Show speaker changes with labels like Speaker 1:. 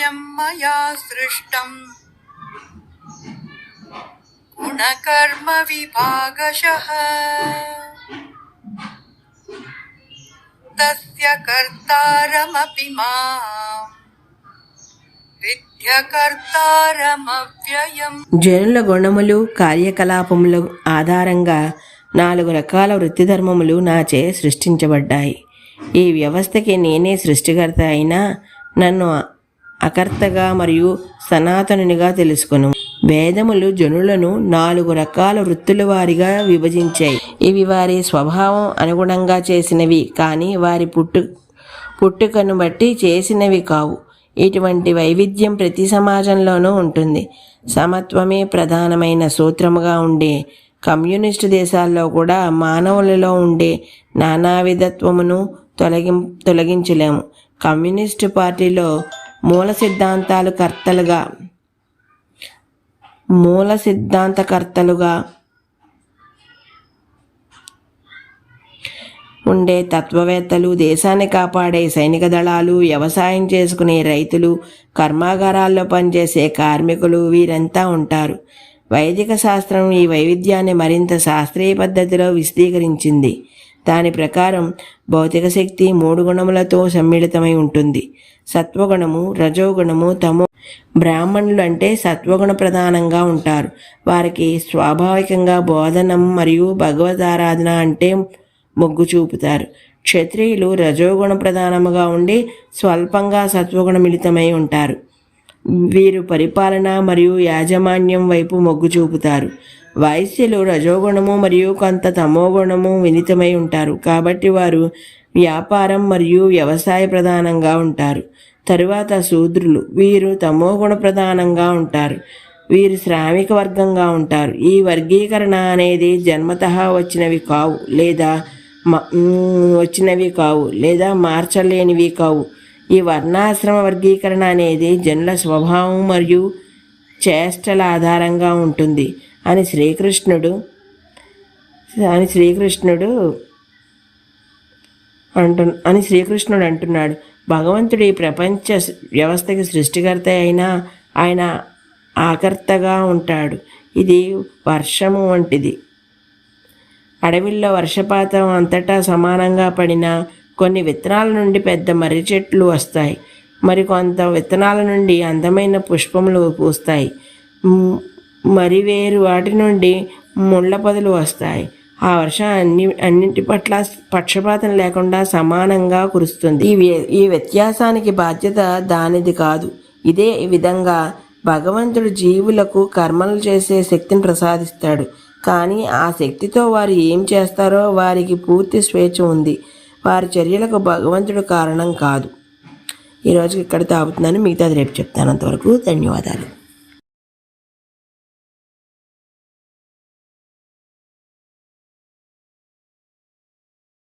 Speaker 1: అవ్యయం మయా సృష్టం గుణకర్మ విభాగశః తస్య కర్తారమపి మాం విద్య కర్తారమవ్యయం.
Speaker 2: జనుల గుణములు కార్యకలాపముల ఆధారంగా 4 రకాల వృత్తి ధర్మములు నాచే సృష్టించబడ్డాయి. ఈ వ్యవస్థకి నేనే సృష్టికర్త అయినా నన్ను అకర్తగా మరియు సనాతనునిగా తెలుసుకొను. వేదములు జనులను 4 రకాల వృత్తుల వారిగా విభజించాయి. ఇవి వారి స్వభావం అనుగుణంగా చేసినవి కానీ వారి పుట్టుకను బట్టి చేసినవి కావు. ఇటువంటి వైవిధ్యం ప్రతి సమాజంలోనూ ఉంటుంది. సమత్వమే ప్రధానమైన సూత్రముగా ఉండే కమ్యూనిస్టు దేశాల్లో కూడా మానవులలో ఉండే నానావిధత్వమును తొలగించలేము. కమ్యూనిస్టు పార్టీలో మూల సిద్ధాంతకర్తలుగా ఉండే తత్వవేత్తలు, దేశాన్ని కాపాడే సైనిక దళాలు, వ్యవసాయం చేసుకునే రైతులు, కర్మాగారాల్లో పనిచేసే కార్మికులు వీరంతా ఉంటారు. వైదిక శాస్త్రం ఈ వైవిధ్యాన్ని మరింత శాస్త్రీయ పద్ధతిలో విశదీకరించింది. దాని ప్రకారం భౌతిక శక్తి 3 గుణములతో సమ్మిళితమై ఉంటుంది. సత్వగుణము, రజోగుణము, తమో. బ్రాహ్మణులు అంటే సత్వగుణ ప్రధానంగా ఉంటారు. వారికి స్వాభావికంగా బోధనం మరియు భగవదారాధన అంటే మొగ్గు చూపుతారు. క్షత్రియులు రజోగుణ ప్రధానముగా ఉండి స్వల్పంగా సత్వగుణ మిళితమై ఉంటారు. వీరు పరిపాలన మరియు యాజమాన్యం వైపు మొగ్గు చూపుతారు. వైశ్యులు రజోగుణము మరియు కొంత తమోగుణము మిళితమై ఉంటారు కాబట్టి వారు వ్యాపారం మరియు వ్యవసాయ ప్రధానంగా ఉంటారు. తరువాత శూద్రులు, వీరు తమోగుణ ప్రధానంగా ఉంటారు. వీరు శ్రామిక వర్గంగా ఉంటారు. ఈ వర్గీకరణ అనేది జన్మతః వచ్చినవి కావు లేదా మార్చలేనివి కావు. ఈ వర్ణాశ్రమ వర్గీకరణ అనేది జనుల స్వభావం మరియు చేష్టల ఆధారంగా ఉంటుంది అని శ్రీకృష్ణుడు అంటున్నాడు. భగవంతుడు ఈ ప్రపంచ వ్యవస్థకి సృష్టికర్త అయినా ఆయన ఆకర్తగా ఉంటాడు. ఇది వర్షము వంటిది. అడవిలో వర్షపాతం అంతటా సమానంగా పడిన కొన్ని విత్తనాల నుండి పెద్ద మర్రి చెట్లు వస్తాయి. మరికొంత విత్తనాల నుండి అందమైన పుష్పములు పూస్తాయి. మరి వేరు వాటి నుండి ముళ్ళ పొదలు వస్తాయి. ఆ వర్షం అన్నింటి పట్ల పక్షపాతం లేకుండా సమానంగా కురుస్తుంది. ఈ వ్యత్యాసానికి బాధ్యత దానిది కాదు. ఇదే విధంగా భగవంతుడు జీవులకు కర్మలు చేసే శక్తిని ప్రసాదిస్తాడు. కానీ ఆ శక్తితో వారు ఏం చేస్తారో వారికి పూర్తి స్వేచ్ఛ ఉంది. వారి చర్యలకు భగవంతుడు కారణం కాదు. ఈరోజుకి ఇక్కడ తాగుతున్నాను. మిగతాది రేపు చెప్తాను. అంతవరకు ధన్యవాదాలు.